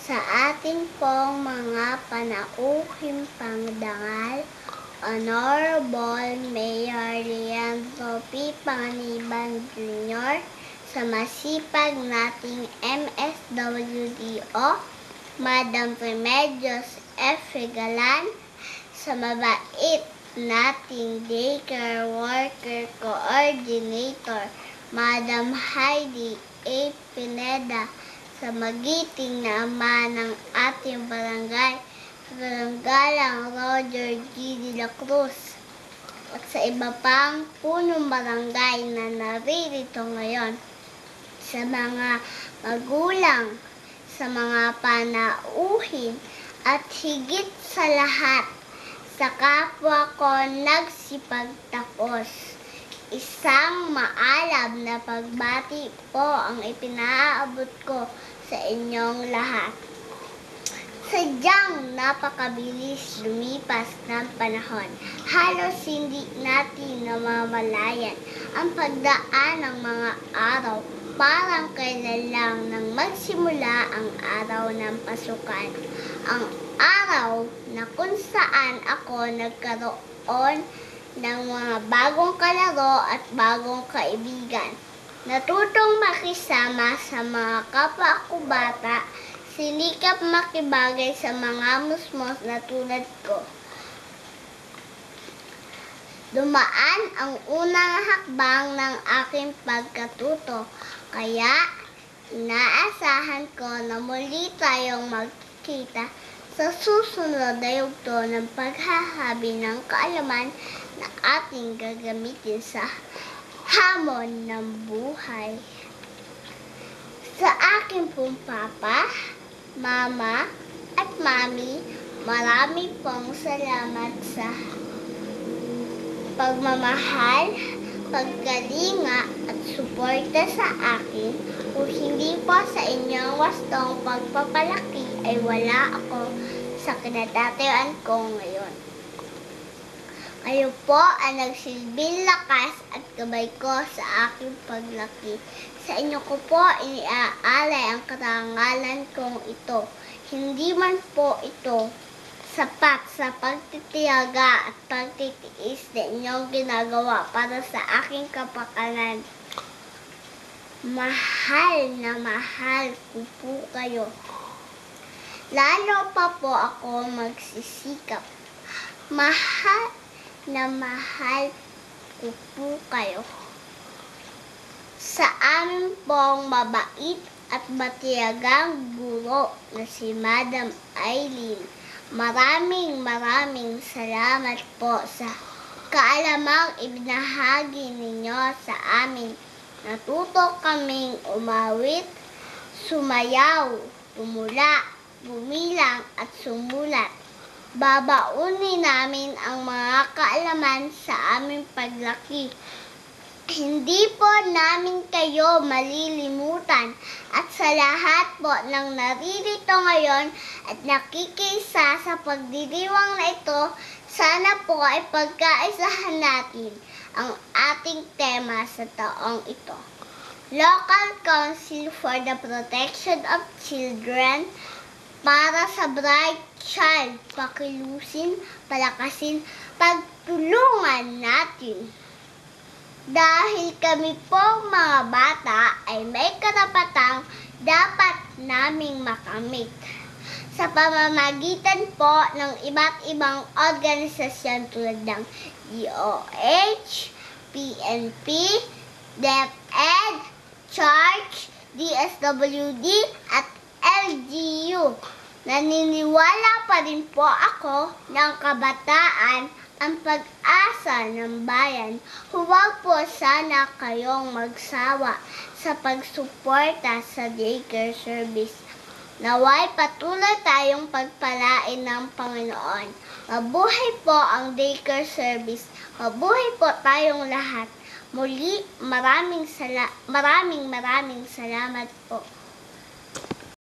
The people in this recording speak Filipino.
Sa ating pong mga panauhing pangdangal, Honorable Mayor Leandro P. Panganiban Jr., sa masipag nating MSWDO, Madam Remedios F. Regalan, sa mabait nating daycare worker coordinator, Madam Heidi A. Pineda, sa magiting na ama ng ating barangay, Baranggalang Roger G. De la Cruz, at sa iba pang punong barangay na naririto ngayon, sa mga magulang, sa mga panauhin, at higit sa lahat, sa kapwa ko nagsipagtapos. Isang maalab na pagbati po ang ipinaabot ko sa inyong lahat. Sadyang napakabilis lumipas ng panahon. Halos hindi natin namamalayan ang pagdaan ng mga araw. Parang kailan lang nang magsimula ang araw ng pasukan. Ang araw na kung saan ako nagkaroon ng mga bagong kalaro at bagong kaibigan. Natutong makisama sa mga kapwa ko bata, sinikap makibagay sa mga musmos na tulad ko. Dumaan ang unang hakbang ng aking pagkatuto, kaya inaasahan ko na muli tayong magkita sa susunod na yugto ng paghahabi ng kaalaman na ating gagamitin sa hamon ng buhay. Sa aking pong papa, mama, at mami, marami pong salamat sa pagmamahal, pagkalinga at suporta sa akin. Kung hindi po sa inyong wastong pagpapalaki ay wala ako sa kinatatayuan ko ngayon. Kayo po ang nagsilbing lakas at gabay ko sa aking paglaki. Sa inyo ko po iniaalay ang karangalan kong ito. Hindi man po ito sapat sa pagtitiyaga at pagtitiis na inyong ginagawa para sa aking kapakanan. Mahal na mahal ko po kayo. Lalo pa po ako magsisikap. Mahal na mahal ko po kayo. Sa amin pong mabait at matiyagang guro na si Madam Eileen, maraming salamat po sa kaalamang ibinahagi ninyo sa amin. Natuto kaming umawit, sumayaw, tumula, bumilang at sumulat. Babaunin namin ang mga kaalaman sa aming paglaki. Hindi po namin kayo malilimutan at sa lahat po ng naririto ngayon at nakikisa sa pagdiriwang na ito, sana po ay pagkaisahan natin ang ating tema sa taong ito. Local Council for the Protection of Children para sa Bright Child, pakilusin, palakasin, pagtulungan natin. Dahil kami po mga bata ay may karapatang dapat naming makamit sa pamamagitan po ng iba't ibang organisasyon tulad ng DOH, PNP, DepEd, Church, DSWD at LGU. Naniniwala pa rin po ako ng kabataan ang pag-asa ng bayan. Huwag po sana kayong magsawa sa pagsuporta sa daycare service. Naway patuloy tayong pagpalain ng Panginoon. Mabuhay po ang daycare service. Mabuhay po tayong lahat. Muli, maraming salamat po.